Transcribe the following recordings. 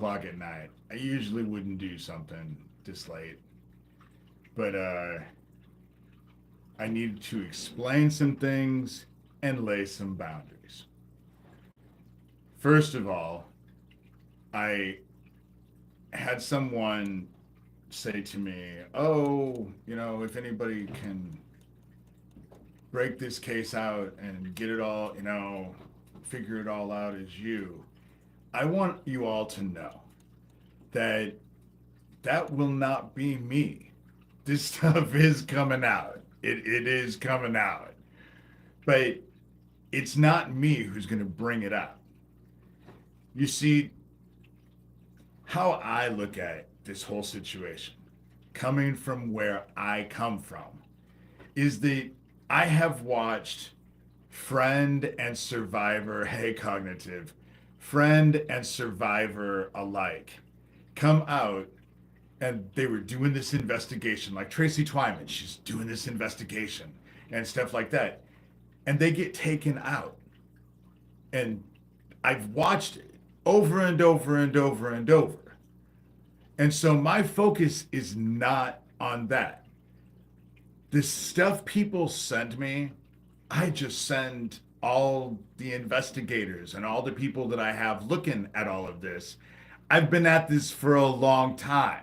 o'clock at night. I usually wouldn't do something this late, but I needed to explain some things and lay some boundaries. First of all, I had someone say to me, "Oh, if anybody can break this case out and get it all, figure it all out is you." I want you all to know that that will not be me. This stuff is coming out. It is coming out. But it's not me who's going to bring it out. You see, how I look at this whole situation, coming from where I come from, is that I have watched friend and survivor, hey, cognitive, friend and survivor alike come out, and they were doing this investigation, like Tracy Twyman, she's doing this investigation and stuff like that. And they get taken out. And I've watched it over and over and over and over. And so my focus is not on that. The stuff people send me, I just send all the investigators and all the people that I have looking at all of this. I've been at this for a long time,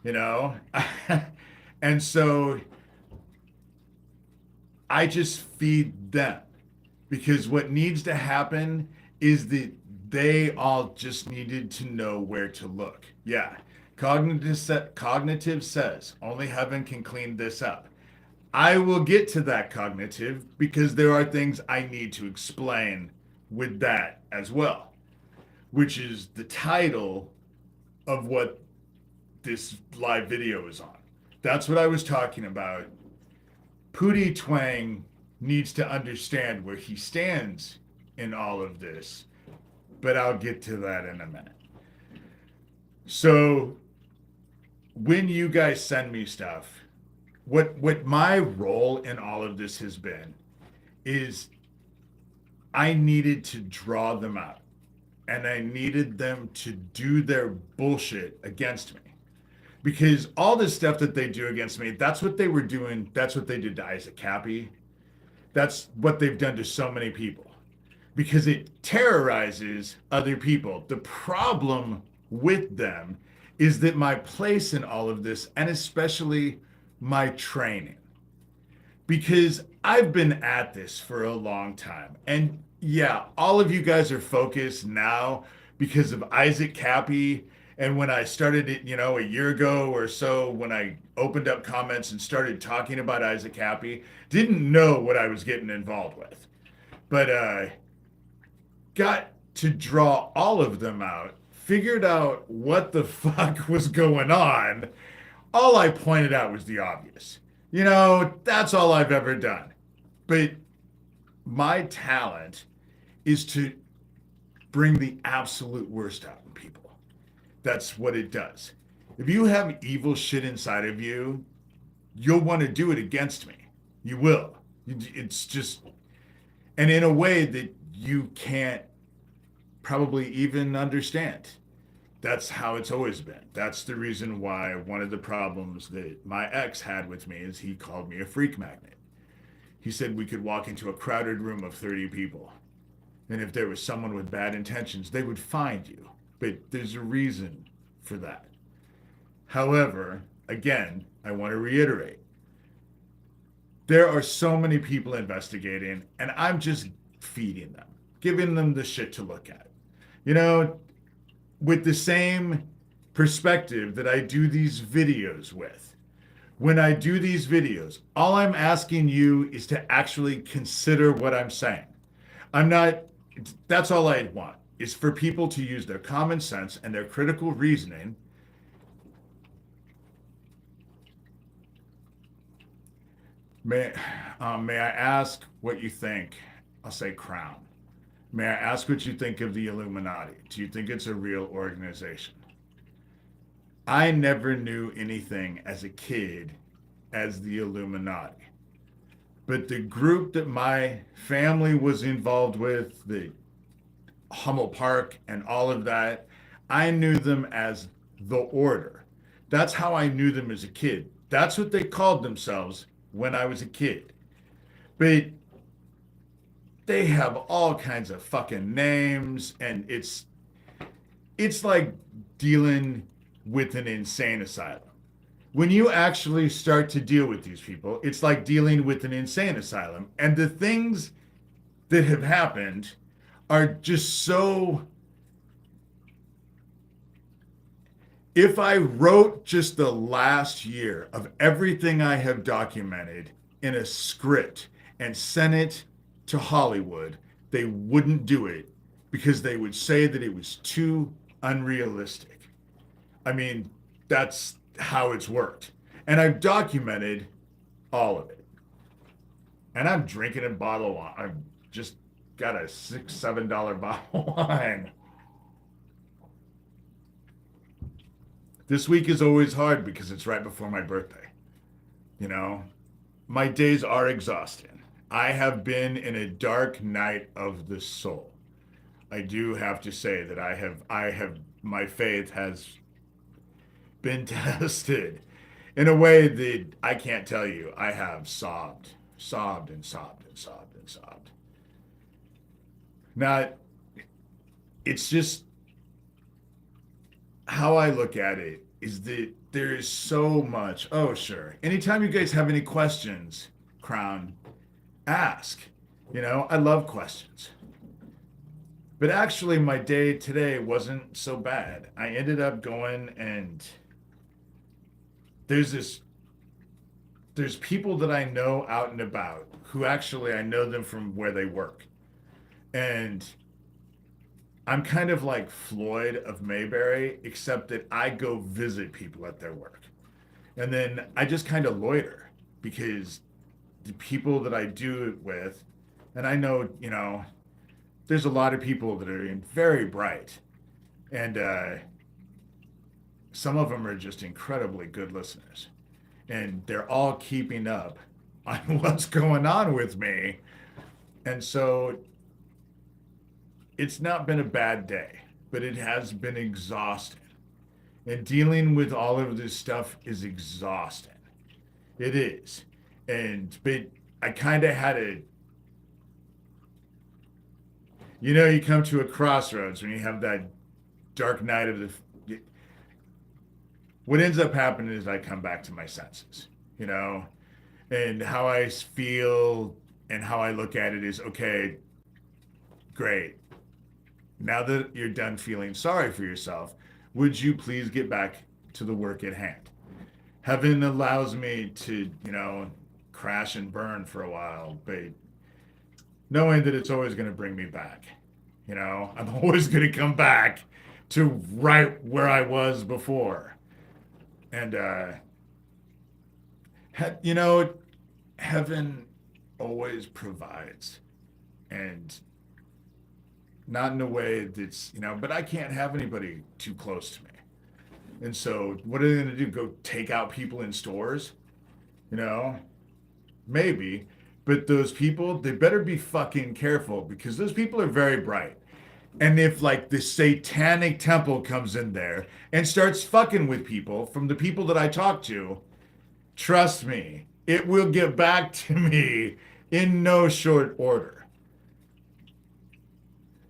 you know? And so I just feed them, because what needs to happen is that they all just needed to know where to look. Yeah. Cognitive says only heaven can clean this up. I will get to that, cognitive, because there are things I need to explain with that as well, which is the title of what this live video is on. That's what I was talking about. Pootie Twang needs to understand where he stands in all of this, but I'll get to that in a minute. So when you guys send me stuff, what my role in all of this has been is I needed to draw them out, and I needed them to do their bullshit against me. Because all this stuff that they do against me, that's what they were doing. That's what they did to Isaac Cappy. That's what they've done to so many people, because it terrorizes other people. The problem with them is that my place in all of this, and especially my training, because I've been at this for a long time. And yeah, all of you guys are focused now because of Isaac Cappy. And when I started it, a year ago or so, when I opened up comments and started talking about Isaac Cappy, didn't know what I was getting involved with. But got to draw all of them out, figured out what the fuck was going on. All I pointed out was the obvious. That's all I've ever done. But my talent is to bring the absolute worst out in people. That's what it does. If you have evil shit inside of you, you'll want to do it against me. You will. It's just, and in a way that you can't probably even understand. That's how it's always been. That's the reason why one of the problems that my ex had with me is he called me a freak magnet. He said we could walk into a crowded room of 30 people, and if there was someone with bad intentions, they would find you. But there's a reason for that. However, again, I want to reiterate, there are so many people investigating, and I'm just feeding them, giving them the shit to look at. With the same perspective that I do these videos with. When I do these videos, all I'm asking you is to actually consider what I'm saying. That's all I want, is for people to use their common sense and their critical reasoning. May I ask what you think? I'll say crown. May I ask what you think of the Illuminati? Do you think it's a real organization? I never knew anything as a kid as the Illuminati. But the group that my family was involved with, the Hummel Park and all of that, I knew them as the Order. That's how I knew them as a kid. That's what they called themselves when I was a kid. But they have all kinds of fucking names, and it's like dealing with an insane asylum. When you actually start to deal with these people, it's like dealing with an insane asylum. And the things that have happened are just so. If I wrote just the last year of everything I have documented in a script and sent it to Hollywood, they wouldn't do it because they would say that it was too unrealistic. I mean, that's how it's worked. And I've documented all of it. And I'm drinking a bottle of wine. I've just got a $6, $7 bottle of wine. This week is always hard because it's right before my birthday. You know, my days are exhausting. I have been in a dark night of the soul. I do have to say that my faith has been tested in a way that I can't tell you. I have sobbed, sobbed and sobbed and sobbed and sobbed. Now, it's just how I look at it is that there is so much. Oh, sure. Anytime you guys have any questions, Crown, ask. You know, I love questions. But actually, my day today wasn't so bad. I ended up going and there's people that I know out and about who actually I know them from where they work. And I'm kind of like Floyd of Mayberry, except that I go visit people at their work. And then I just kind of loiter because the people that I do it with, and I know, you know, there's a lot of people that are very bright. And some of them are just incredibly good listeners. And they're all keeping up on what's going on with me. And so it's not been a bad day, but it has been exhausting. And dealing with all of this stuff is exhausting. It is. But I kind of had a, you know, you come to a crossroads when you have that dark night of the, what ends up happening is I come back to my senses, you know, and how I feel and how I look at it is, okay, great. Now that you're done feeling sorry for yourself, would you please get back to the work at hand? Heaven allows me to, you know, crash and burn for a while, but knowing that it's always going to bring me back. You know, I'm always going to come back to right where I was before. And, you know, heaven always provides. And not in a way that's, you know, but I can't have anybody too close to me. And so what are they going to do? Go take out people in stores? You know, maybe. But those people, they better be fucking careful because those people are very bright. And if like the satanic temple comes in there and starts fucking with people from the people that I talk to, trust me, it will get back to me in no short order.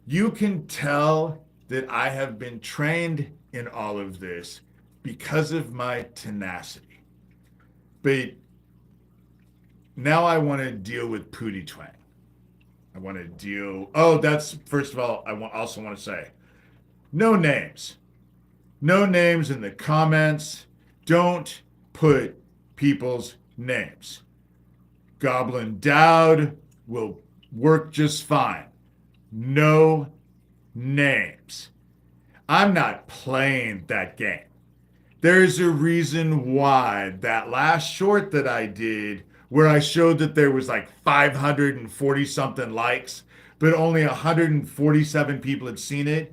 You can tell that I have been trained in all of this because of my tenacity. But now I want to deal with Pootie Twang. I want to deal. Oh, that's first of all. Also want to say, no names, no names in the comments. Don't put people's names. Goblin Dowd will work just fine. No names. I'm not playing that game. There's a reason why that last short that I did, where I showed that there was like 540 something likes, but only 147 people had seen it.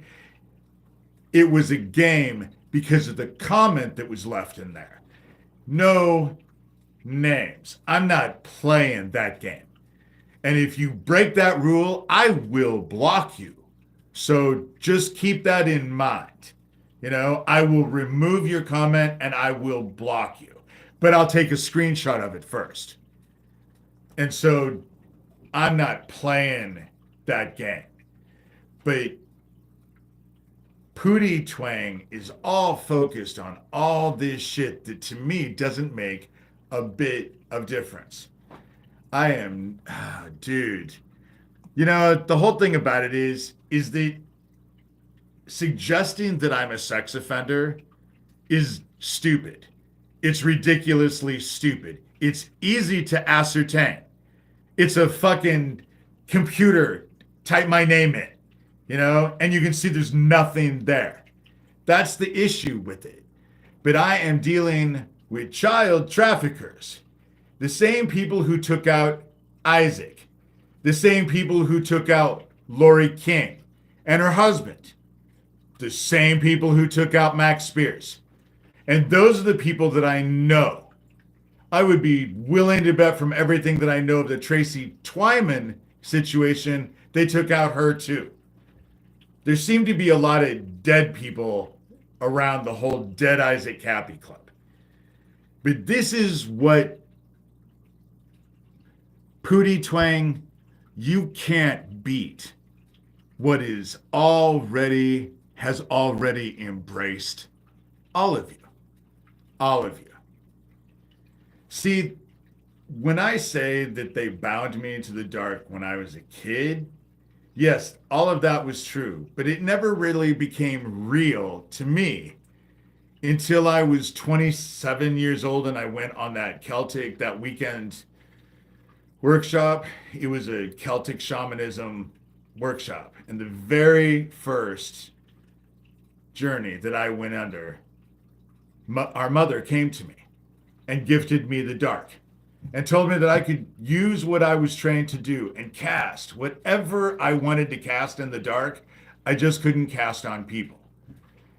It was a game because of the comment that was left in there. No names. I'm not playing that game. And if you break that rule, I will block you. So just keep that in mind. I will remove your comment and I will block you, but I'll take a screenshot of it first. And so I'm not playing that game. But Pootie Twang is all focused on all this shit that to me doesn't make a bit of difference. Dude. The whole thing about it is that suggesting that I'm a sex offender is stupid. It's ridiculously stupid. It's easy to ascertain. It's a fucking computer. Type my name in, and you can see there's nothing there. That's the issue with it. But I am dealing with child traffickers, the same people who took out Isaac, the same people who took out Lori King and her husband, the same people who took out Max Spears. And those are the people that I know. I would be willing to bet from everything that I know of the Tracy Twyman situation, they took out her too. There seemed to be a lot of dead people around the whole Dead Isaac Cappy Club. But this is what Pootie Twang, you can't beat what has already embraced all of you. All of you. See, when I say that they bound me to the dark when I was a kid, yes, all of that was true, but it never really became real to me until I was 27 years old and I went on that weekend workshop. It was a Celtic shamanism workshop. And the very first journey that I went under, our mother came to me and gifted me the dark and told me that I could use what I was trained to do and cast whatever I wanted to cast in the dark. I just couldn't cast on people.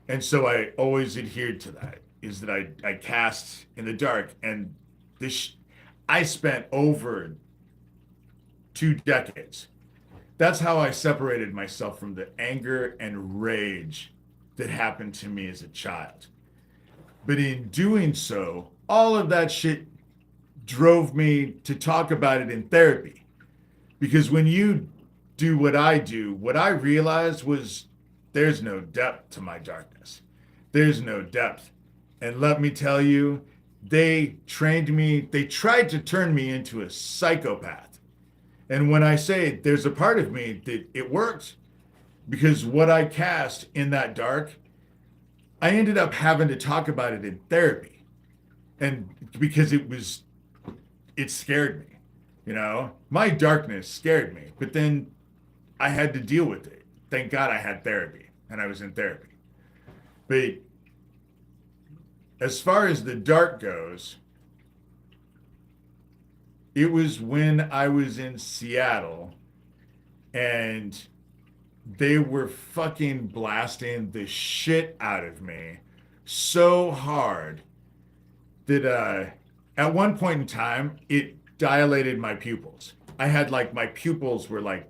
And so I always adhered to that, is that I cast in the dark. And I spent over 2 decades. That's how I separated myself from the anger and rage that happened to me as a child. But in doing so, all of that shit drove me to talk about it in therapy. Because when you do what I do, what I realized was there's no depth to my darkness. There's no depth. And let me tell you, they tried to turn me into a psychopath. And when I say there's a part of me that it worked, because what I cast in that dark, I ended up having to talk about it in therapy. And because it scared me, my darkness scared me, but then I had to deal with it. Thank God I had therapy and I was in therapy. But as far as the dark goes, it was when I was in Seattle and they were fucking blasting the shit out of me so hard that at one point in time, it dilated my pupils. I had my pupils were like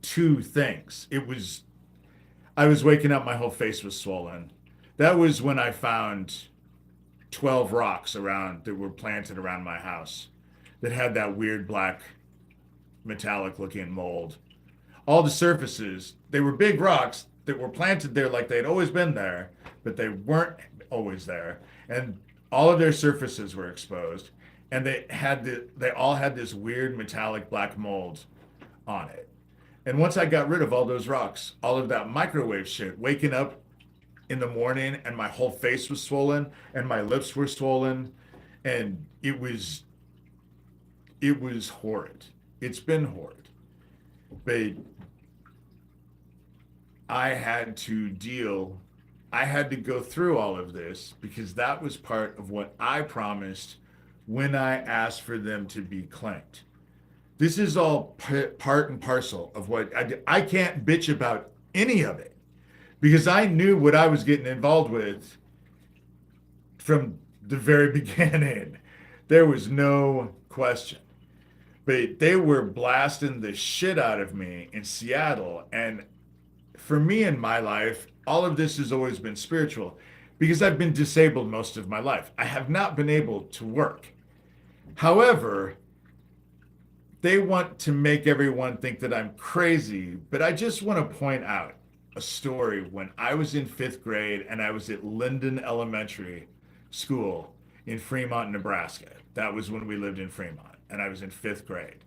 2 things. I was waking up, my whole face was swollen. That was when I found 12 rocks that were planted around my house that had that weird black metallic looking mold. All the surfaces, they were big rocks that were planted there like they'd always been there, but they weren't always there. And all of their surfaces were exposed. And they all had this weird metallic black mold on it. And once I got rid of all those rocks, all of that microwave shit, waking up in the morning and my whole face was swollen and my lips were swollen, and it was horrid. It's been horrid. But I had to go through all of this because that was part of what I promised when I asked for them to be claimed. This is all part and parcel of what I did. I can't bitch about any of it because I knew what I was getting involved with from the very beginning. There was no question. But they were blasting the shit out of me in Seattle. And for me in my life, all of this has always been spiritual because I've been disabled most of my life. I have not been able to work. However, they want to make everyone think that I'm crazy, but I just want to point out a story when I was in fifth grade and I was at Linden Elementary School in Fremont, Nebraska. That was when we lived in Fremont, and I was in fifth grade.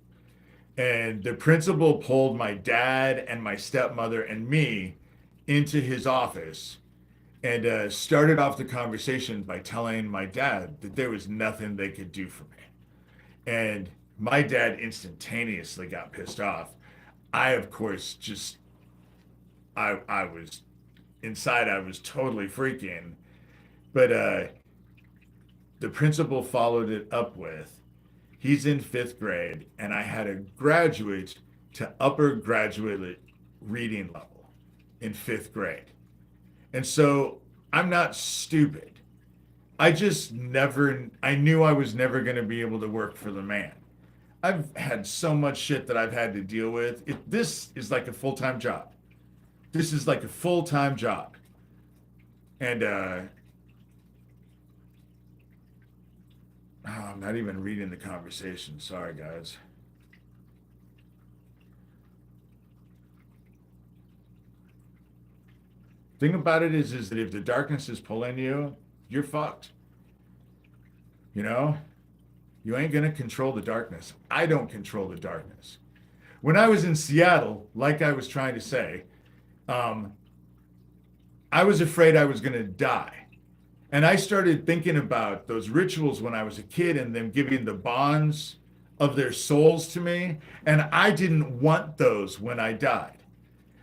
And the principal pulled my dad and my stepmother and me into his office and started off the conversation by telling my dad that there was nothing they could do for me. And my dad instantaneously got pissed off. I, of course, just, I was inside, I was totally freaking. But the principal followed it up with, he's in fifth grade, and I had to graduate to upper graduate reading level in fifth grade. And so I'm not stupid. I just never, I knew I was never going to be able to work for the man. I've had so much shit that I've had to deal with. This is like a full-time job. This is like a full-time job. And I'm not even reading the conversation. Sorry, guys. Thing about it is that if the darkness is pulling you, you're fucked. You know? You ain't going to control the darkness. I don't control the darkness. When I was in Seattle, like I was trying to say, I was afraid I was going to die. And I started thinking about those rituals when I was a kid and them giving the bonds of their souls to me. And I didn't want those when I died.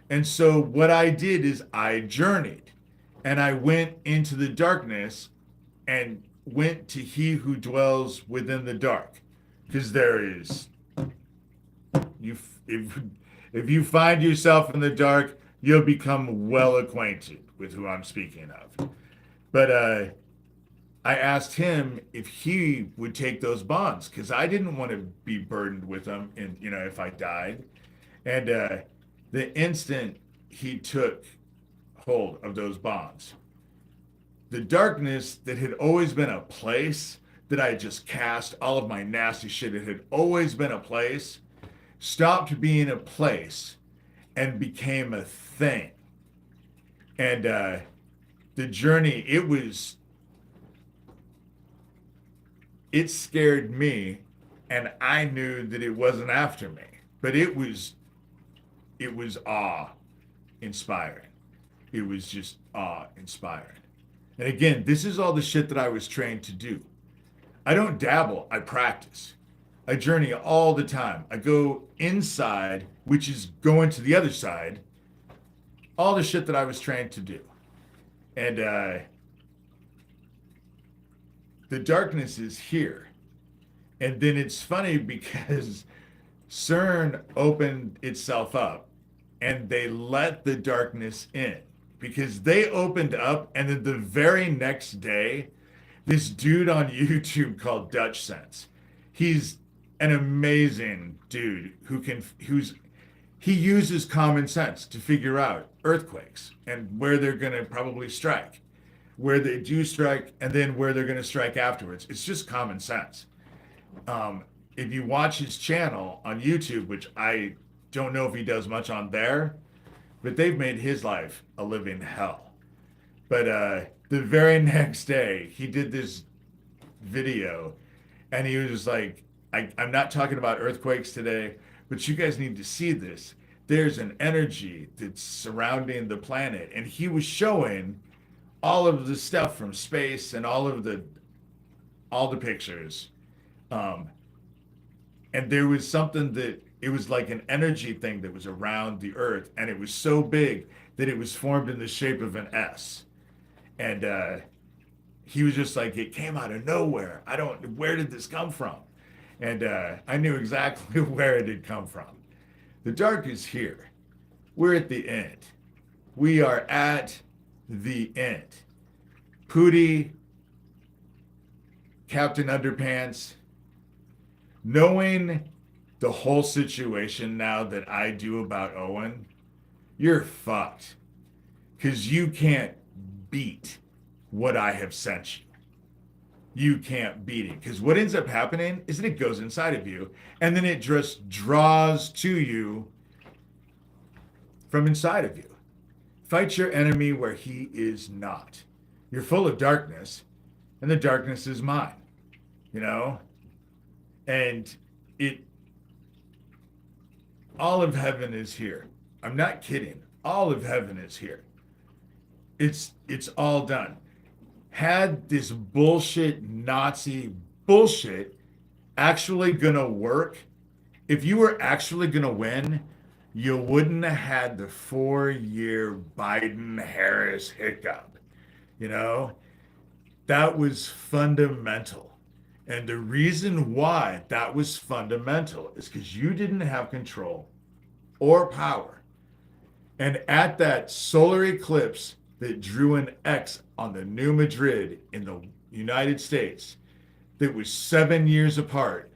And so what I did is I journeyed and I went into the darkness and went to he who dwells within the dark. Because there is, if you find yourself in the dark, you'll become well acquainted with who I'm speaking of. But I asked him if he would take those bonds because I didn't want to be burdened with them, and if I died. And the instant he took hold of those bonds, the darkness that had always been a place that I had just cast all of my nasty shit, it had always been a place, stopped being a place and became a thing. And the journey, it scared me, and I knew that it wasn't after me, but it was awe-inspiring. It was just awe-inspiring. And again, this is all the shit that I was trained to do. I don't dabble, I practice. I journey all the time. I go inside, which is going to the other side, all the shit that I was trained to do. And the darkness is here. And then it's funny because CERN opened itself up and they let the darkness in because they opened up, and then the very next day, this dude on YouTube called Dutch Sense, he's an amazing dude he uses common sense to figure out earthquakes and where they're going to probably strike, where they do strike, and then where they're going to strike afterwards. It's just common sense. If you watch his channel on YouTube, which I don't know if he does much on there, but they've made his life a living hell. But the very next day, he did this video, and he was just like, I'm not talking about earthquakes today, but you guys need to see this. There's an energy that's surrounding the planet. And he was showing all of the stuff from space and all the pictures. And there was something that, it was like an energy thing that was around the earth, and it was so big that it was formed in the shape of an S. And he was just like, it came out of nowhere. Where did this come from? And I knew exactly where it had come from. The dark is here. We're at the end. We are at the end. Pootie, Captain Underpants, knowing the whole situation now that I do about Owen, you're fucked. because you can't beat what I have sent you. You can't beat it, because what ends up happening is that it goes inside of you, and then it just draws to you from inside of you. Fight your enemy where he is not. You're full of darkness, and the darkness is mine, you know? And it, all of heaven is here. I'm not kidding. All of heaven is here. It's all done. Had this bullshit Nazi bullshit actually gonna work, if you were actually gonna win, you wouldn't have had the 4-year Biden Harris hiccup. You know, that was fundamental. And the reason why that was fundamental is because you didn't have control or power. And at that solar eclipse that drew an X on the New Madrid in the United States, that was 7 years apart,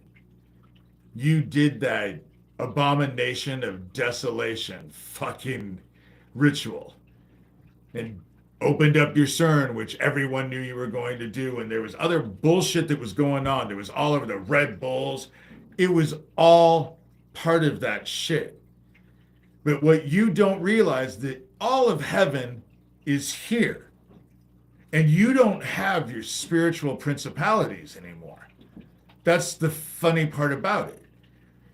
you did that abomination of desolation fucking ritual and opened up your CERN, which everyone knew you were going to do. And there was other bullshit that was going on. There was all over the Red Bulls. It was all part of that shit. But what you don't realize, that all of heaven is here. And you don't have your spiritual principalities anymore. That's the funny part about it.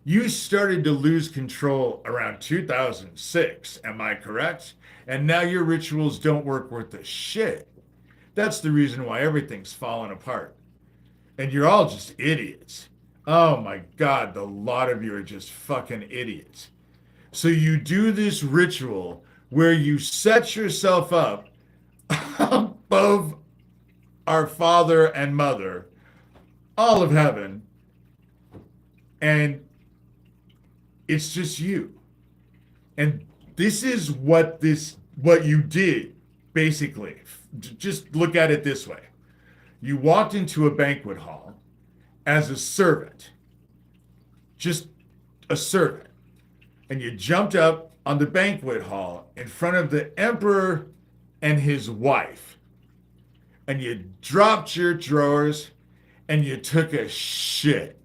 You started to lose control around 2006, am I correct? And now your rituals don't work worth a shit. That's the reason why everything's falling apart. And you're all just idiots. Oh my God, the lot of you are just fucking idiots. So you do this ritual where you set yourself up above our Father and Mother, all of heaven, and it's just you. And this is what you did, basically. Just look at it this way. You walked into a banquet hall as a servant, just a servant, and you jumped up on the banquet hall in front of the emperor and his wife, and you dropped your drawers and you took a shit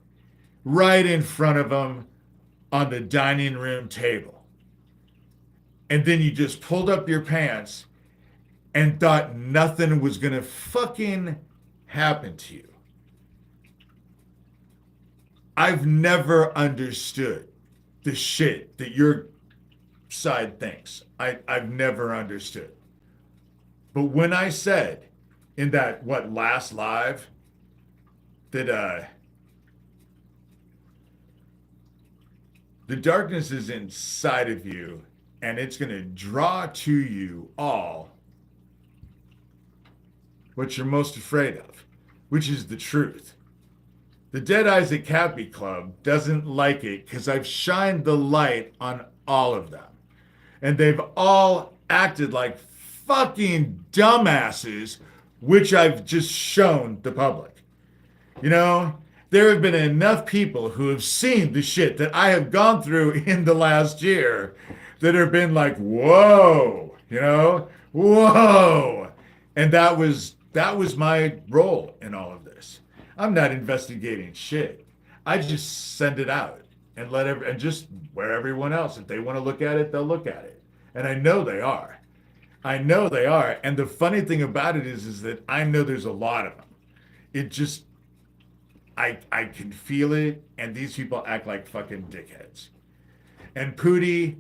right in front of them on the dining room table. And then you just pulled up your pants and thought nothing was gonna fucking happen to you. I've never understood the shit that your side thinks. I've never understood. But when I said in that, last live, that the darkness is inside of you and it's going to draw to you all what you're most afraid of, which is the truth. The Dead Isaac Cappy Club doesn't like it because I've shined the light on all of them. And they've all acted like fucking dumbasses, which I've just shown the public. You know, there have been enough people who have seen the shit that I have gone through in the last year that have been like, whoa, you know, whoa. And that was my role in all of this. I'm not investigating shit. I just send it out and and just where everyone else, if they want to look at it, they'll look at it. And I know they are. I know they are. And the funny thing about it is that I know there's a lot of them. It just, I can feel it. And these people act like fucking dickheads. And Pootie,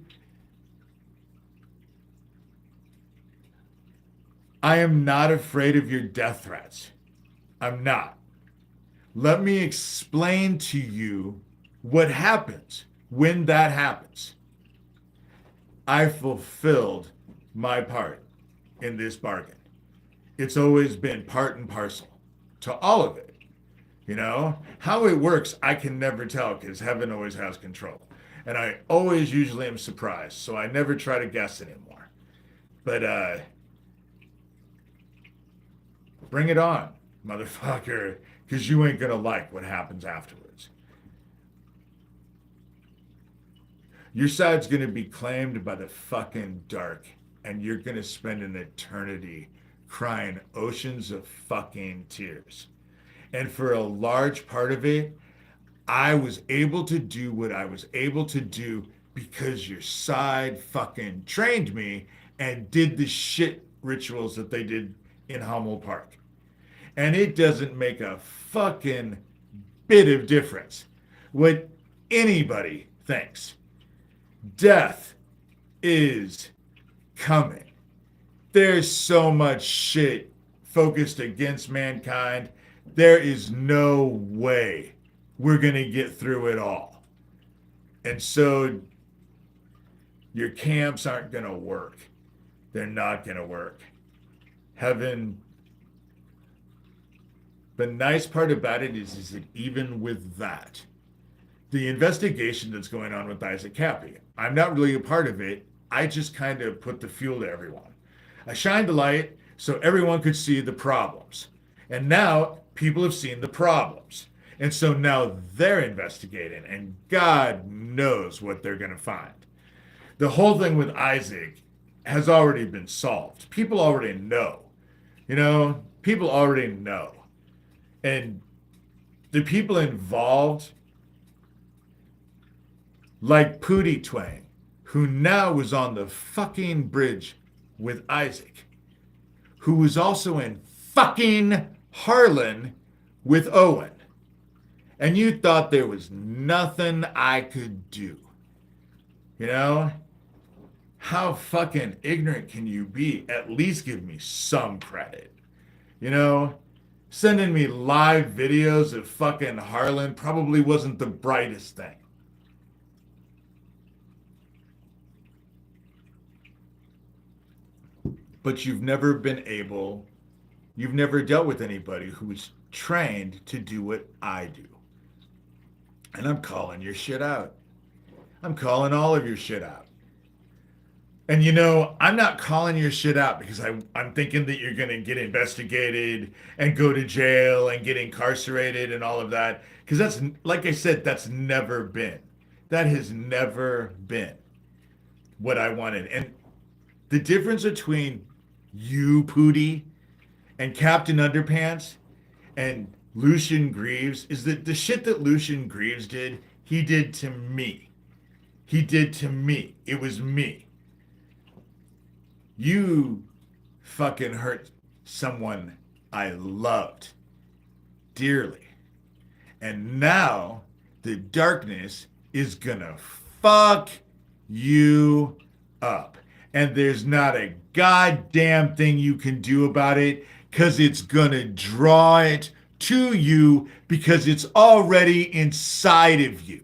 I am not afraid of your death threats. I'm not. Let me explain to you what happens when that happens. I fulfilled my part in this bargain. It's always been part and parcel to all of it. You know, how it works, I can never tell because heaven always has control. And I always usually am surprised, so I never try to guess anymore. But bring it on, motherfucker, because you ain't gonna like what happens afterwards. Your side's gonna be claimed by the fucking dark. and you're going to spend an eternity crying oceans of fucking tears. And for a large part of it, I was able to do what I was able to do because your side fucking trained me and did the shit rituals that they did in Hummel Park. And it doesn't make a fucking bit of difference what anybody thinks. Death is coming. There's so much shit focused against mankind. There is no way we're going to get through it all. And so your camps aren't going to work. They're not going to work. Heaven. The nice part about it is that even with that, the investigation that's going on with Isaac Cappy, I'm not really a part of it. I just kind of put the fuel to everyone. I shined the light so everyone could see the problems. And now people have seen the problems. And so now they're investigating, and God knows what they're going to find. The whole thing with Isaac has already been solved. People already know. People already know. And the people involved, like Pootie Twang, who now was on the fucking bridge with Isaac, who was also in fucking Harlan with Owen. And you thought there was nothing I could do. How fucking ignorant can you be? At least give me some credit. Sending me live videos of fucking Harlan probably wasn't the brightest thing. But you've never dealt with anybody who's trained to do what I do. And I'm calling your shit out. I'm calling all of your shit out. And I'm not calling your shit out because I'm thinking that you're going to get investigated and go to jail and get incarcerated and all of that. Because that's, like I said, that has never been what I wanted. And the difference between you, Pootie, and Captain Underpants and Lucian Greaves is that the shit that Lucian Greaves did, he did to me. He did to me. It was me. You fucking hurt someone I loved dearly. And now the darkness is gonna fuck you up. And there's not a goddamn thing you can do about it because it's gonna draw it to you because it's already inside of you.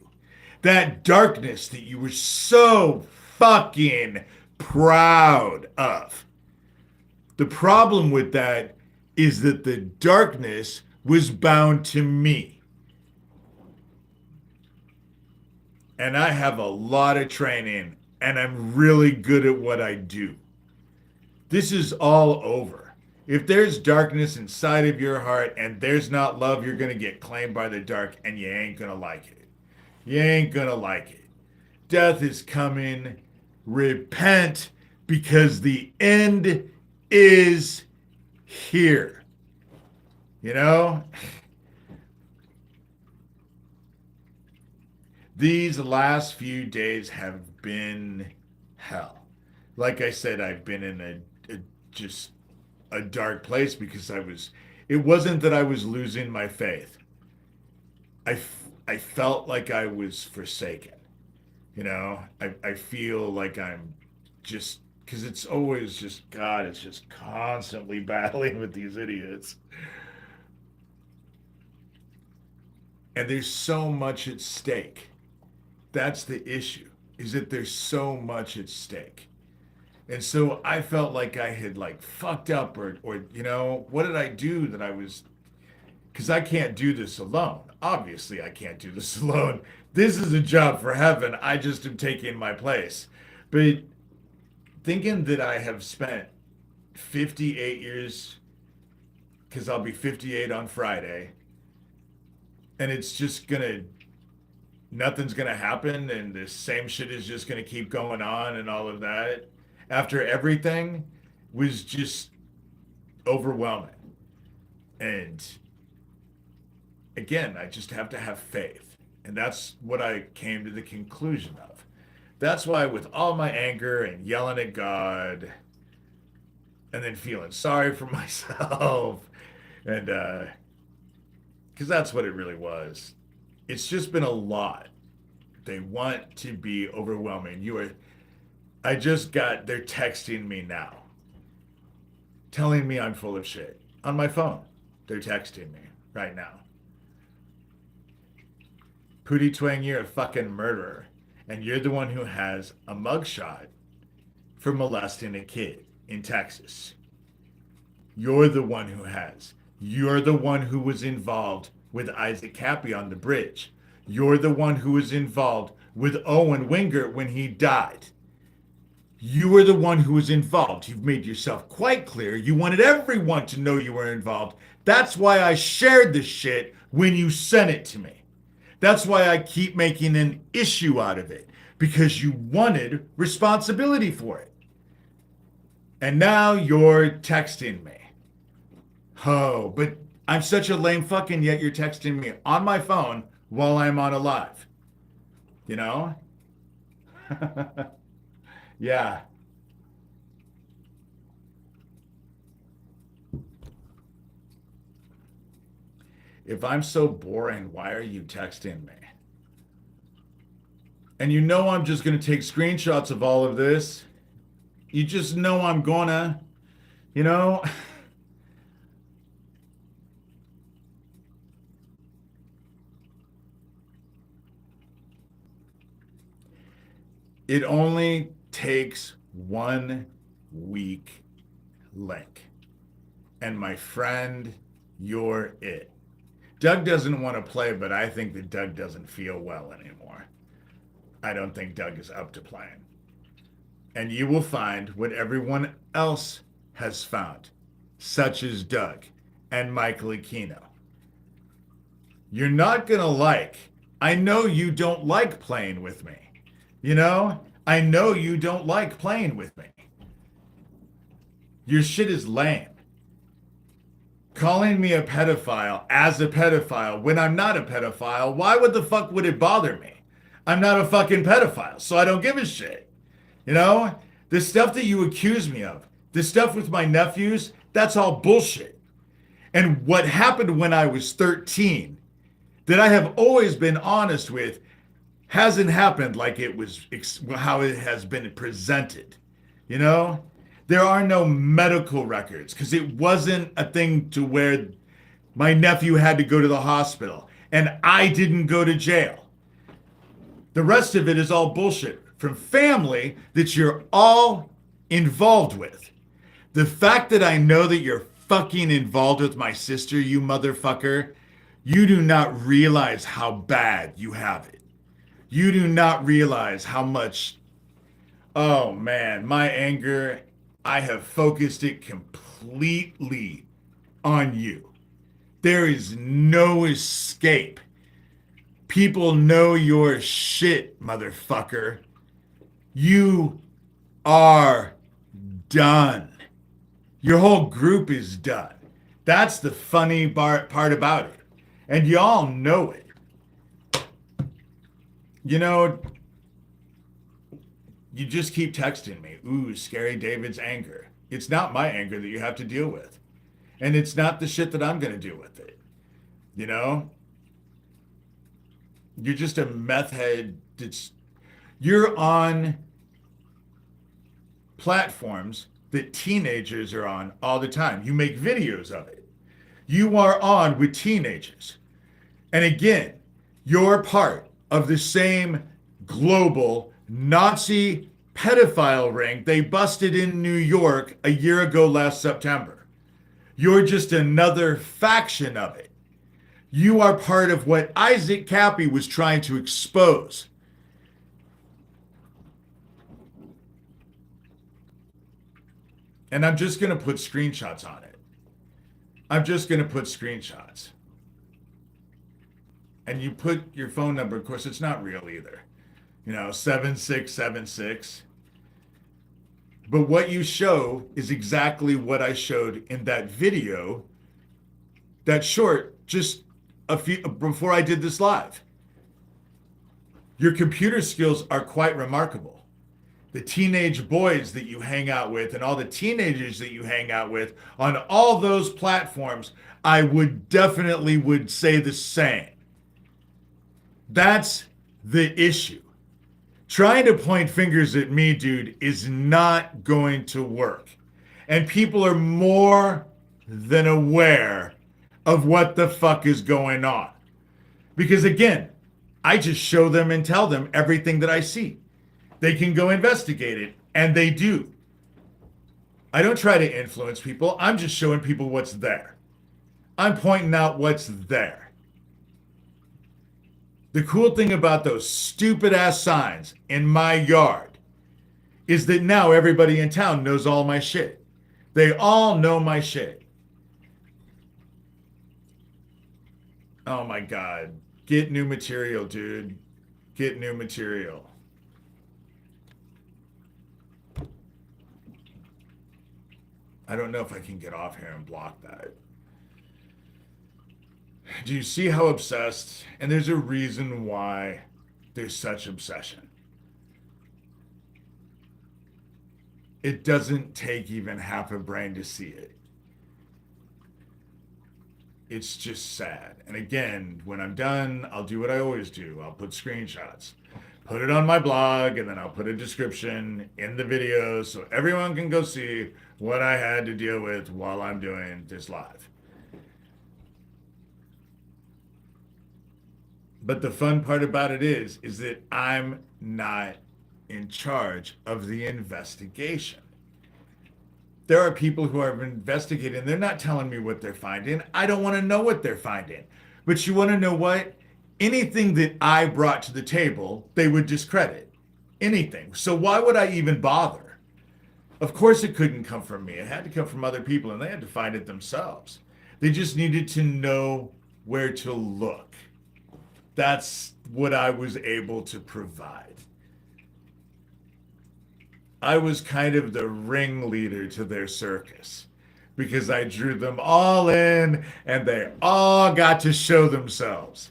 That darkness that you were so fucking proud of. The problem with that is that the darkness was bound to me. And I have a lot of training and I'm really good at what I do. This is all over. If there's darkness inside of your heart and there's not love, you're going to get claimed by the dark and you ain't going to like it. You ain't going to like it. Death is coming. Repent because the end is here. These last few days have been hell. Like I said, I've been in just a dark place because it wasn't that I was losing my faith. I felt like I was forsaken. I feel like I'm just, because it's always just, God, it's just constantly battling with these idiots. And there's so much at stake. That's the issue, is that there's so much at stake. And so I felt like I had fucked up or what did I do that I was, because I can't do this alone. Obviously, I can't do this alone. This is a job for heaven. I just am taking my place. But thinking that I have spent 58 years, because I'll be 58 on Friday, and it's just nothing's gonna happen, and the same shit is just gonna keep going on and all of that. after everything was just overwhelming. And again, I just have to have faith. And that's what I came to the conclusion of. That's why, with all my anger and yelling at God, and then feeling sorry for myself, and because that's what it really was. It's just been a lot. They want to be overwhelming. I just got, they're texting me now, telling me I'm full of shit on my phone. They're texting me right now. Pootie Twang, you're a fucking murderer. And you're the one who has a mugshot for molesting a kid in Texas. You're the one who has. You're the one who was involved with Isaac Cappy on the bridge. You're the one who was involved with Owen Wingert when he died. You were the one who was involved. You've made yourself quite clear. You wanted everyone to know you were involved. That's why I shared this shit when you sent it to me. That's why I keep making an issue out of it, because you wanted responsibility for it. And now you're texting me. Oh, but I'm such a lame fucking, yet you're texting me on my phone while I'm on a live. You know? Yeah. If I'm so boring, why are you texting me? And you know I'm just going to take screenshots of all of this. You just know I'm gonna, you know? It only takes 1 weak link. And my friend, you're it. Doug doesn't want to play, but I think that Doug doesn't feel well anymore. I don't think Doug is up to playing. And you will find what everyone else has found, such as Doug and Michael Aquino. You're not going to like, I know you don't like playing with me. You know, I know you don't like playing with me. Your shit is lame. Calling me a pedophile as a pedophile when I'm not a pedophile, why would the fuck would it bother me? I'm not a fucking pedophile, so I don't give a shit. You know, the stuff that you accuse me of, the stuff with my nephews, that's all bullshit. And what happened when I was 13, that I have always been honest with, hasn't happened like it was how it has been presented. You know, there are no medical records because it wasn't a thing to where my nephew had to go to the hospital and I didn't go to jail. The rest of it is all bullshit from family that you're all involved with. The fact that I know that you're fucking involved with my sister, you motherfucker, you do not realize how bad you have it. You do not realize how much, oh man, my anger, I have focused it completely on you. There is no escape. People know your shit, motherfucker. You are done. Your whole group is done. That's the funny part about it. And y'all know it. You know, you just keep texting me, ooh, Scary David's anger. It's not my anger that you have to deal with. And it's not the shit that I'm going to deal with it. You know? You're just a meth head. You're on platforms that teenagers are on all the time. You make videos of it. You are on with teenagers. And again, you're part of the same global Nazi pedophile ring they busted in New York a year ago last September. You're just another faction of it. You are part of what Isaac Cappy was trying to expose. And I'm just going to put screenshots on it. I'm just going to put screenshots. And you put your phone number, of course, it's not real either. You know, 7676. But what you show is exactly what I showed in that video, that short, just a few before I did this live. Your computer skills are quite remarkable. The teenage boys that you hang out with and all the teenagers that you hang out with on all those platforms, I would definitely would say the same. That's the issue. Trying to point fingers at me, dude, is not going to work. And people are more than aware of what the fuck is going on. Because again, I just show them and tell them everything that I see. They can go investigate it, and they do. I don't try to influence people. I'm just showing people what's there. I'm pointing out what's there. The cool thing about those stupid ass signs in my yard is that now everybody in town knows all my shit. They all know my shit. Oh my God. Get new material, dude. Get new material. I don't know if I can get off here and block that. Do you see how obsessed? And there's a reason why there's such obsession. It doesn't take even half a brain to see it. It's just sad. And again, when I'm done, I'll do what I always do. I'll put screenshots, put it on my blog, and then I'll put a description in the video so everyone can go see what I had to deal with while I'm doing this live. But the fun part about it is that I'm not in charge of the investigation. There are people who are investigating. They're not telling me what they're finding. I don't want to know what they're finding. But you want to know what? Anything that I brought to the table, they would discredit. Anything. So why would I even bother? Of course it couldn't come from me. It had to come from other people, and they had to find it themselves. They just needed to know where to look. That's what I was able to provide. I was kind of the ringleader to their circus because I drew them all in and they all got to show themselves.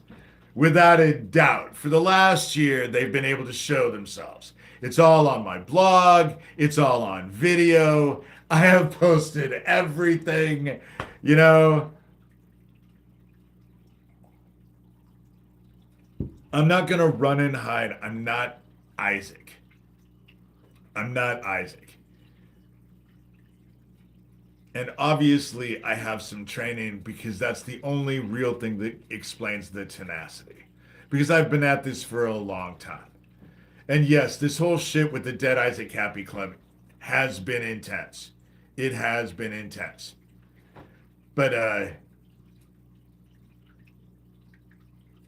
Without a doubt, for the last year, they've been able to show themselves. It's all on my blog. It's all on video. I have posted everything, you know. I'm not going to run and hide. I'm not Isaac. I'm not Isaac. And obviously, I have some training because that's the only real thing that explains the tenacity. Because I've been at this for a long time. And yes, this whole shit with the Dead Isaac Happy Club has been intense. It has been intense. But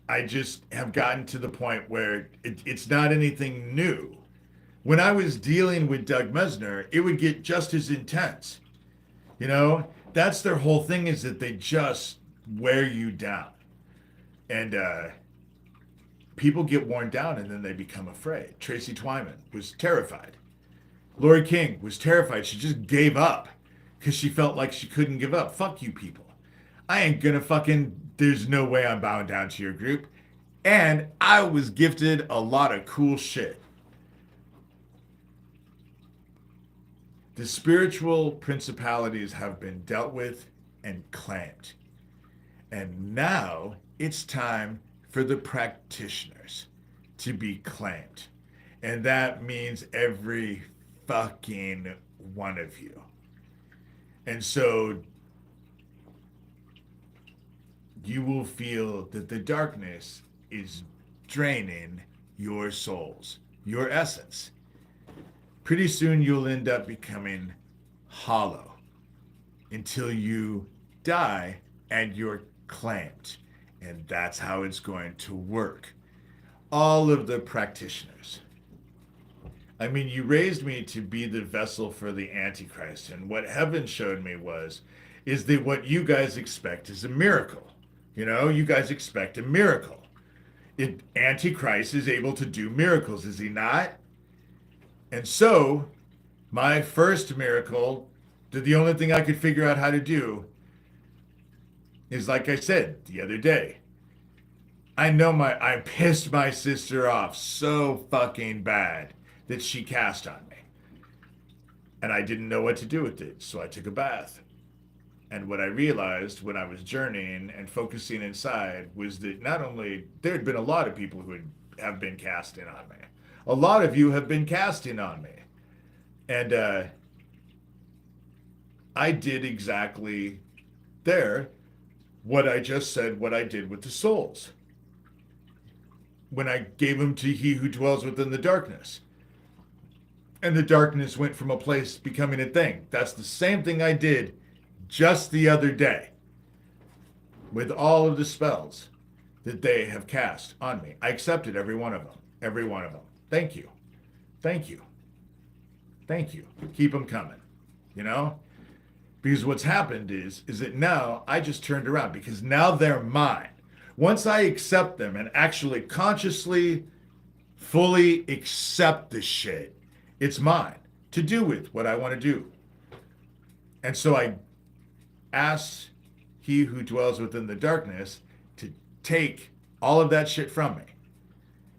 I just have gotten to the point where it's not anything new. When I was dealing with Doug Mesner, it would get just as intense. You know, that's their whole thing, is that they just wear you down. And people get worn down and then they become afraid. Tracy Twyman was terrified. Lori King was terrified. She just gave up because she felt like she couldn't give up. Fuck you people. I ain't gonna there's no way I'm bowing down to your group. And I was gifted a lot of cool shit. The spiritual principalities have been dealt with and claimed. And now it's time for the practitioners to be claimed. And that means every fucking one of you. And so you will feel that the darkness is draining your souls, your essence. Pretty soon you'll end up becoming hollow until you die and you're claimed. And that's how it's going to work. All of the practitioners. I mean, you raised me to be the vessel for the Antichrist. And what heaven showed me is that what you guys expect is a miracle. You know, you guys expect a miracle. Antichrist is able to do miracles, is he not? And so My first miracle, that the only thing I could figure out how to do is, like I said the other day, I pissed my sister off so fucking bad that she cast on me. And I didn't know what to do with it, so I took a bath. And what I realized when I was journeying and focusing inside was that not only there had been a lot of people who have been casting on me, a lot of you have been casting on me. And I did exactly there what I just said, what I did with the souls when I gave them to he who dwells within the darkness. And the darkness went from a place becoming a thing. That's the same thing I did just the other day with all of the spells that they have cast on me. I accepted every one of them. Every one of them. Thank you. Thank you. Thank you. Keep them coming. You know? Because what's happened is that now I just turned around because now they're mine. Once I accept them and actually consciously, fully accept the shit, it's mine to do with what I want to do. And so I asked he who dwells within the darkness to take all of that shit from me.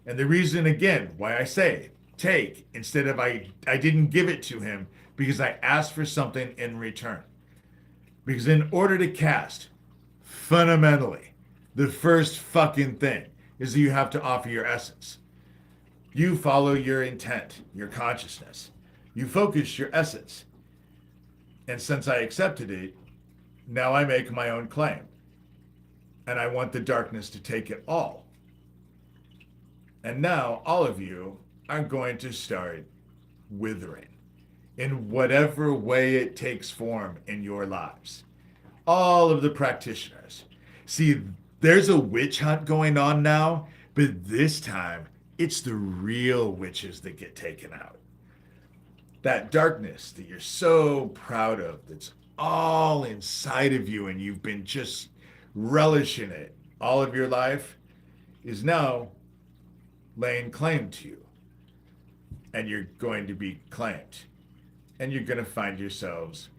And the reason, again, why I say take instead of I didn't give it to him because I asked for something in return. Because in order to cast, fundamentally, the first fucking thing is that you have to offer your essence. You follow your intent, your consciousness. You focus your essence. And since I accepted it, now I make my own claim. And I want the darkness to take it all. And now all of you are going to start withering in whatever way it takes form in your lives. All of the practitioners. See, there's a witch hunt going on now, but this time it's the real witches that get taken out. That darkness that you're so proud of, that's all inside of you and you've been just relishing it all of your life, is now laying claim to you. And you're going to be claimed. And you're going to find yourselves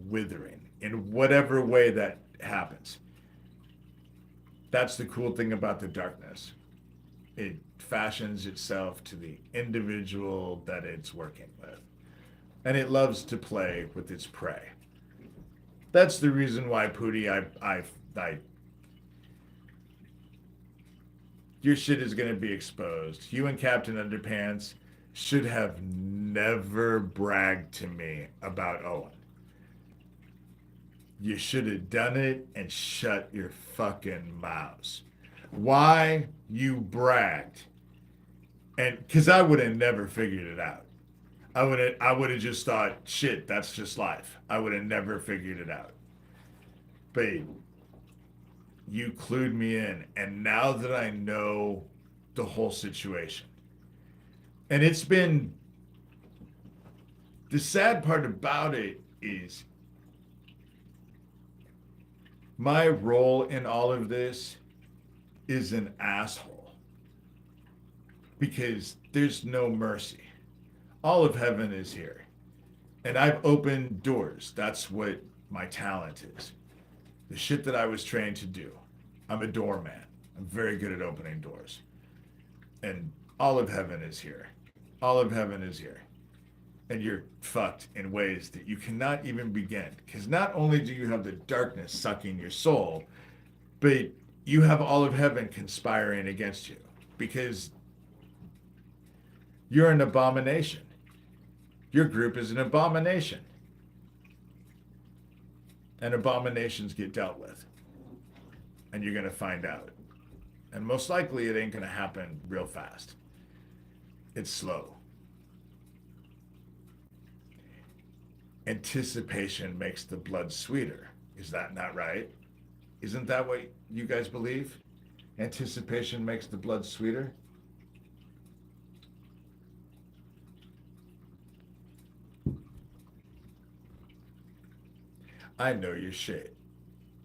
withering in whatever way that happens. That's the cool thing about the darkness. It fashions itself to the individual that it's working with. And it loves to play with its prey. That's the reason why, Pootie, your shit is going to be exposed. You and Captain Underpants should have never bragged to me about Owen. You should have done it and shut your fucking mouths. Why you bragged? And because I would have never figured it out. I would have just thought, shit, that's just life. I would have never figured it out. But you clued me in, and now that I know the whole situation, and it's been, the sad part about it is my role in all of this is an asshole because there's no mercy. All of heaven is here. And I've opened doors. That's what my talent is. The shit that I was trained to do. I'm a doorman. I'm very good at opening doors. And all of heaven is here. All of heaven is here. And you're fucked in ways that you cannot even begin. Because not only do you have the darkness sucking your soul, but you have all of heaven conspiring against you. Because you're an abomination. Your group is an abomination. And abominations get dealt with. And you're going to find out. And most likely it ain't going to happen real fast. It's slow. Anticipation makes the blood sweeter. Is that not right? Isn't that what you guys believe? Anticipation makes the blood sweeter? I know your shit.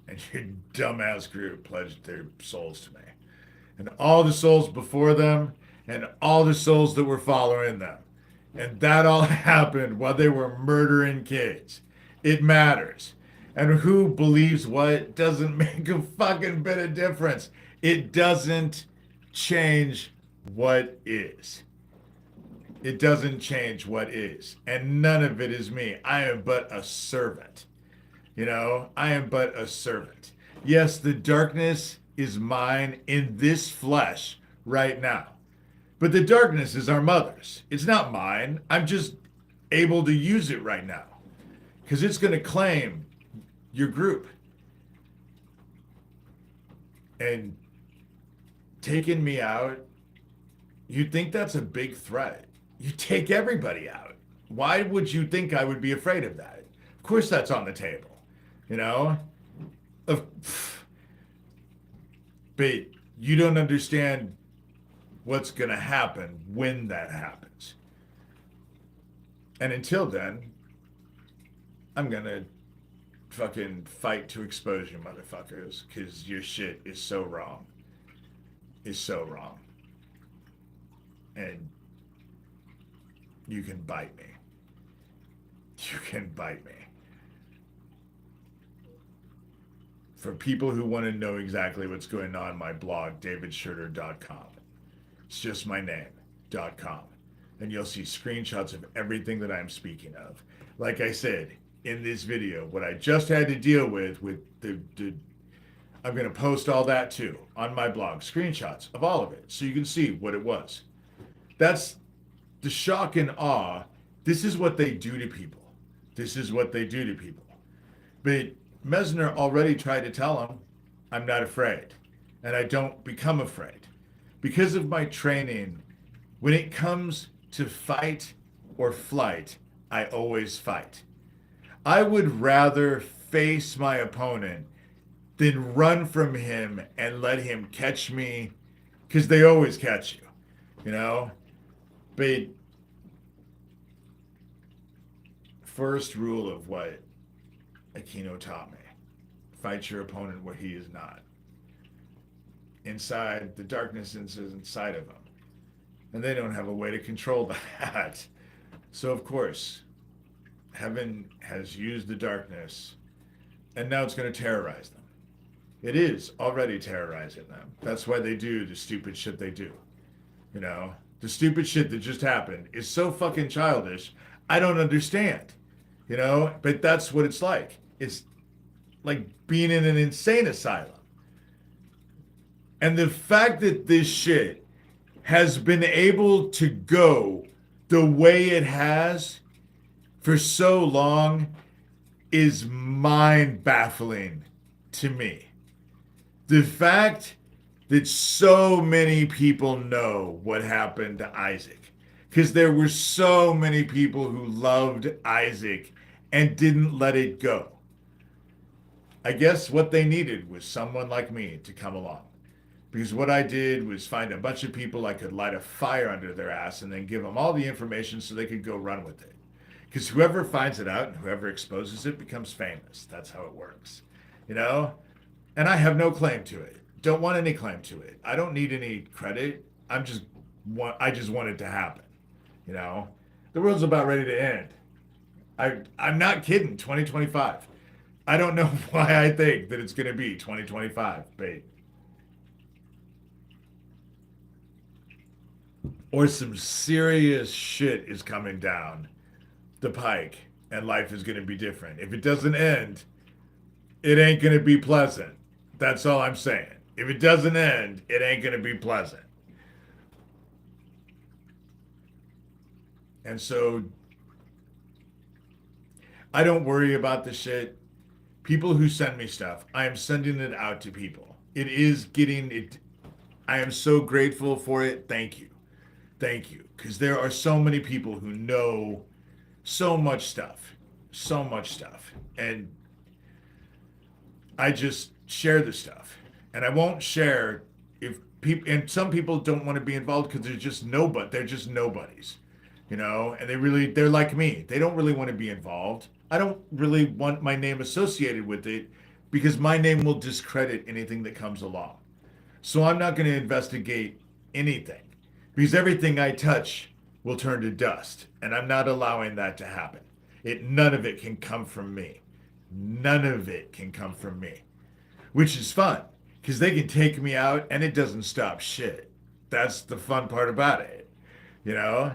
And your dumbass group pledged their souls to me. And all the souls before them, and all the souls that were following them. And that all happened while they were murdering kids. It matters. And who believes what doesn't make a fucking bit of difference. It doesn't change what is. It doesn't change what is. And none of it is me. I am but a servant. You know, I am but a servant. Yes, the darkness is mine in this flesh right now. But the darkness is our mother's. It's not mine. I'm just able to use it right now because it's going to claim your group. And taking me out, you think that's a big threat. You take everybody out. Why would you think I would be afraid of that? Of course, that's on the table, you know? Of, but you don't understand what's going to happen when that happens. And until then, I'm going to fucking fight to expose you motherfuckers because your shit is so wrong. Is so wrong. And you can bite me. You can bite me. For people who want to know exactly what's going on, my blog, davidshurter.com. It's just my name.com. And you'll see screenshots of everything that I'm speaking of. Like I said in this video, what I just had to deal with the I'm going to post all that too on my blog, screenshots of all of it, so you can see what it was. That's the shock and awe. This is what they do to people. This is what they do to people. But Messner already tried to tell him, I'm not afraid. And I don't become afraid. Because of my training, when it comes to fight or flight, I always fight. I would rather face my opponent than run from him and let him catch me, because they always catch you, you know? But first rule of what Aquino taught me, fight your opponent where he is not. Inside, the darkness is inside of them. And they don't have a way to control that. So, of course, heaven has used the darkness, and now it's going to terrorize them. It is already terrorizing them. That's why they do the stupid shit they do. You know, the stupid shit that just happened is so fucking childish. I don't understand. You know, but that's what it's like. It's like being in an insane asylum. And the fact that this shit has been able to go the way it has for so long is mind-baffling to me. The fact that so many people know what happened to Isaac, because there were so many people who loved Isaac and didn't let it go. I guess what they needed was someone like me to come along. Because what I did was find a bunch of people I could light a fire under their ass and then give them all the information so they could go run with it. Because whoever finds it out and whoever exposes it becomes famous. That's how it works. You know? And I have no claim to it. Don't want any claim to it. I don't need any credit. I just want it to happen. You know? The world's about ready to end. I'm not kidding. 2025. I don't know why I think that it's going to be 2025, but or some serious shit is coming down the pike and life is going to be different. If it doesn't end, it ain't going to be pleasant. That's all I'm saying. If it doesn't end, it ain't going to be pleasant. And so I don't worry about the shit. People who send me stuff, I am sending it out to people. It is getting it. I am so grateful for it. Thank you. Thank you. Because there are so many people who know so much stuff. So much stuff. And I just share the stuff. And I won't share if people, and some people don't want to be involved because they're just nobodies. You know, and they're like me. They don't really want to be involved. I don't really want my name associated with it because my name will discredit anything that comes along. So I'm not going to investigate anything because everything I touch will turn to dust. And I'm not allowing that to happen. None of it can come from me. None of it can come from me, which is fun because they can take me out and it doesn't stop shit. That's the fun part about it. You know,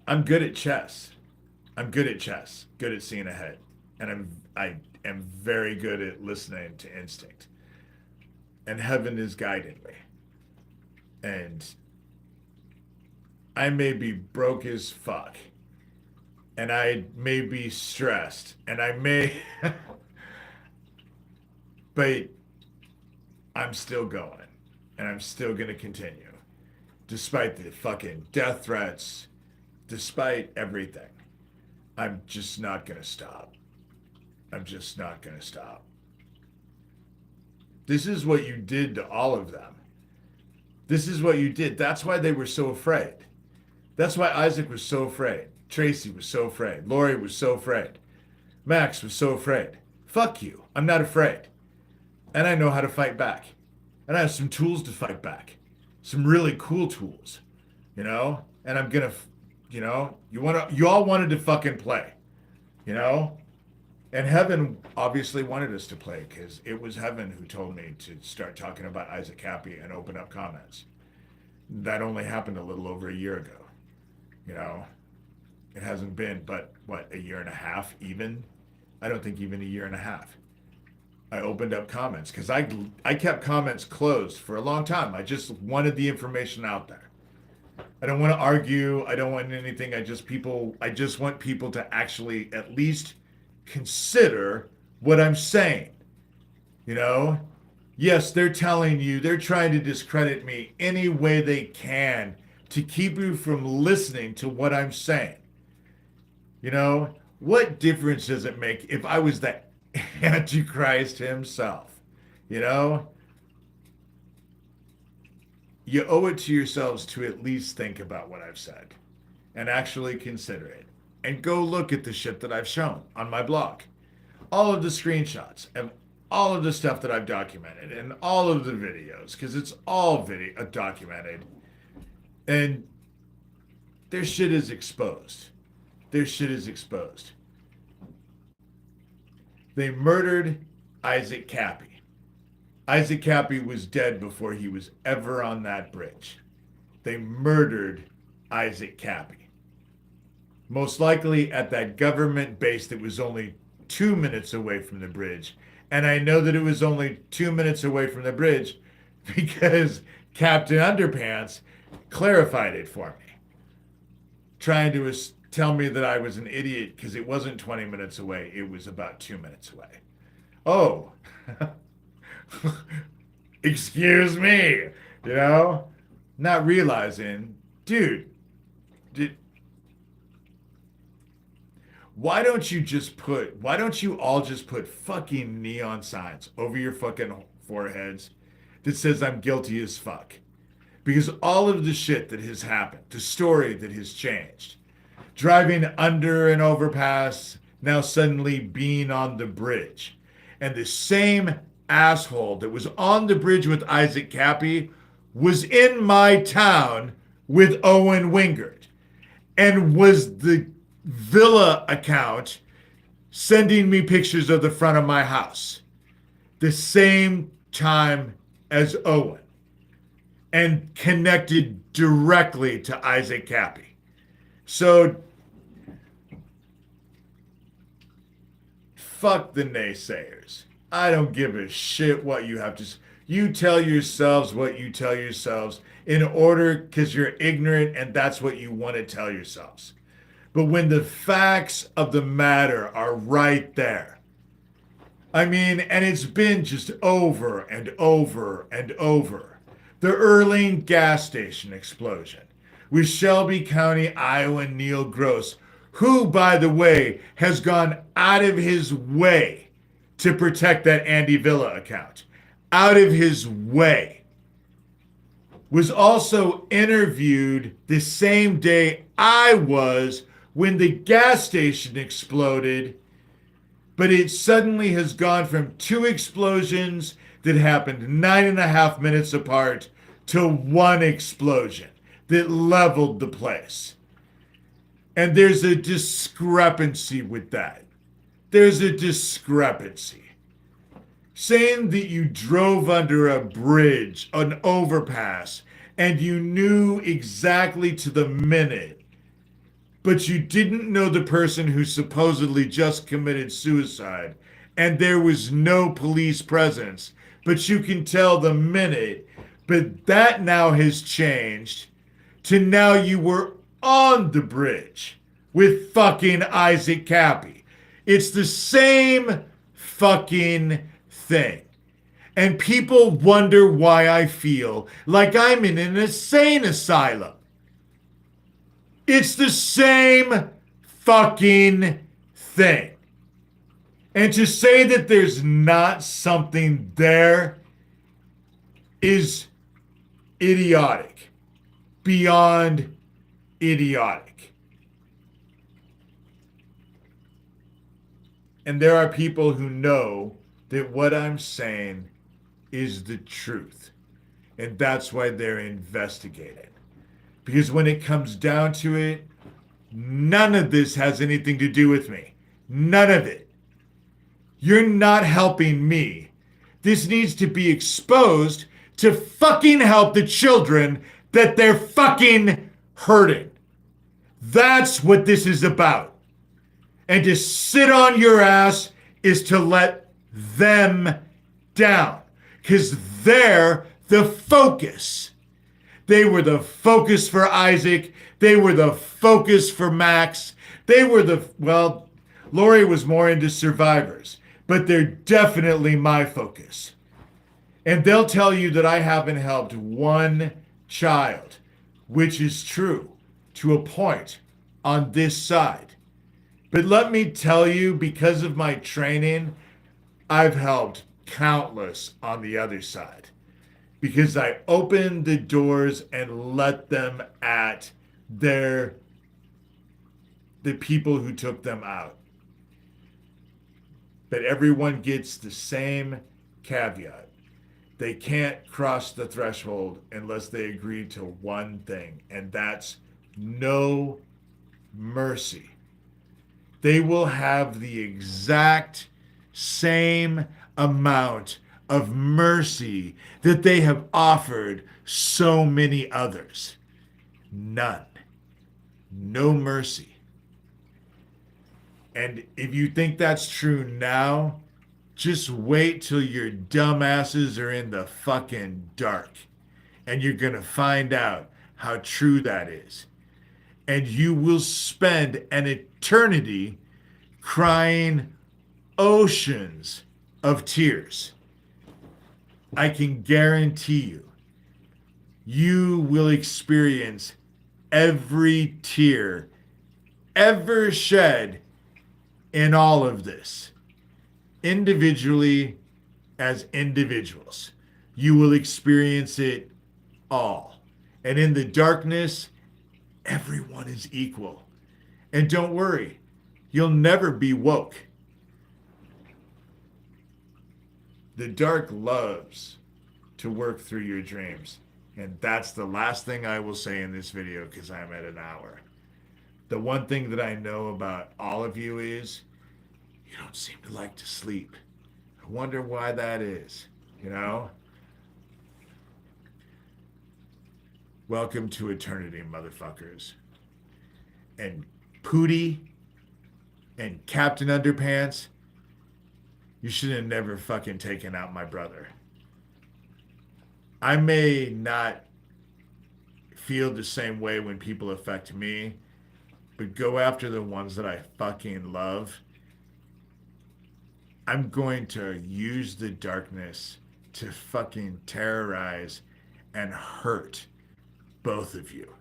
I'm good at chess. I'm good at chess, good at seeing ahead. And I am very good at listening to instinct. And heaven is guiding me. And I may be broke as fuck. And I may be stressed. And I may but I'm still going. And I'm still gonna continue. Despite the fucking death threats, despite everything. I'm just not gonna stop. I'm just not gonna stop. This is what you did to all of them. This is what you did. That's why they were so afraid. That's why Isaac was so afraid. Tracy was so afraid. Lori was so afraid. Max was so afraid. Fuck you. I'm not afraid. And I know how to fight back. And I have some tools to fight back. Some really cool tools. You know? And I'm gonna, you know, you all wanted to fucking play. You know? And Heaven obviously wanted us to play because it was Heaven who told me to start talking about Isaac Happy and open up comments. That only happened a little over a year ago. You know, it hasn't been, but what, a year and a half even? I don't think even a year and a half. I opened up comments because I kept comments closed for a long time. I just wanted the information out there. I don't want to argue. I don't want anything. I just want people to actually at least consider what I'm saying. You know, yes, they're telling you, they're trying to discredit me any way they can to keep you from listening to what I'm saying. You know, what difference does it make if I was the Antichrist himself? You know, you owe it to yourselves to at least think about what I've said and actually consider it. And go look at the shit that I've shown on my blog. All of the screenshots and all of the stuff that I've documented and all of the videos, because it's all video documented. And their shit is exposed. Their shit is exposed. They murdered Isaac Cappy. Isaac Cappy was dead before he was ever on that bridge. They murdered Isaac Cappy. Most likely at that government base that was only 2 minutes away from the bridge. And I know that it was only 2 minutes away from the bridge because Captain Underpants clarified it for me, trying to tell me that I was an idiot because it wasn't 20 minutes away. It was about 2 minutes away. Oh, excuse me, you know, not realizing, dude, why don't you all just put fucking neon signs over your fucking foreheads that says I'm guilty as fuck? Because all of the shit that has happened, the story that has changed, driving under an overpass, now suddenly being on the bridge, and the same asshole that was on the bridge with Isaac Cappy was in my town with Owen Wingard and was the Villa account sending me pictures of the front of my house the same time as Owen and connected directly to Isaac Cappy. So fuck the naysayers. I don't give a shit what you have to say. You tell yourselves what you tell yourselves in order because you're ignorant and that's what you want to tell yourselves. But when the facts of the matter are right there, I mean, and it's been just over and over and over. The Erling gas station explosion with Shelby County, Iowa Neil Gross, who, by the way, has gone out of his way to protect that Andy Villa account. Out of his way. Was also interviewed the same day I was when the gas station exploded, but it suddenly has gone from 2 explosions that happened 9.5 minutes apart to 1 explosion that leveled the place. And there's a discrepancy with that. There's a discrepancy. Saying that you drove under a bridge, an overpass, and you knew exactly to the minute, but you didn't know the person who supposedly just committed suicide, and there was no police presence, but you can tell the minute. But that now has changed to now you were on the bridge with fucking Isaac Cappy. It's the same fucking thing. And people wonder why I feel like I'm in an insane asylum. It's the same fucking thing. And to say that there's not something there is idiotic. Beyond idiotic. And there are people who know that what I'm saying is the truth. And that's why they're investigating. Because when it comes down to it, none of this has anything to do with me. None of it. You're not helping me. This needs to be exposed to fucking help the children that they're fucking hurting. That's what this is about. And to sit on your ass is to let them down. Because they're the focus. They were the focus for Isaac. They were the focus for Max. They were well, Lori was more into survivors, but they're definitely my focus. And they'll tell you that I haven't helped one child, which is true to a point on this side. But let me tell you, because of my training, I've helped countless on the other side. Because I opened the doors and let them at the people who took them out. But everyone gets the same caveat. They can't cross the threshold unless they agree to one thing, and that's no mercy. They will have the exact same amount of mercy that they have offered so many others. None. No mercy. And if you think that's true now, just wait till your dumbasses are in the fucking dark. And you're going to find out how true that is. And you will spend an eternity crying oceans of tears. I can guarantee you, you will experience every tear ever shed in all of this. Individually, as individuals, you will experience it all. And in the darkness, everyone is equal. And don't worry, you'll never be woke. The dark loves to work through your dreams. And that's the last thing I will say in this video because I'm at an hour. The one thing that I know about all of you is you don't seem to like to sleep. I wonder why that is, you know? Welcome to eternity, motherfuckers. And Pootie and Captain Underpants, you should have never fucking taken out my brother. I may not feel the same way when people affect me, but go after the ones that I fucking love. I'm going to use the darkness to fucking terrorize and hurt both of you.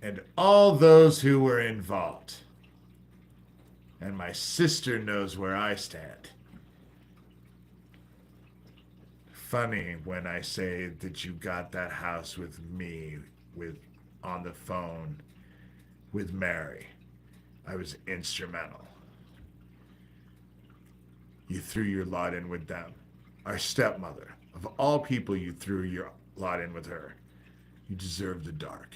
And all those who were involved. And my sister knows where I stand. Funny when I say that you got that house with me, on the phone with Mary. I was instrumental. You threw your lot in with them. Our stepmother. Of all people, you threw your lot in with her. You deserve the dark.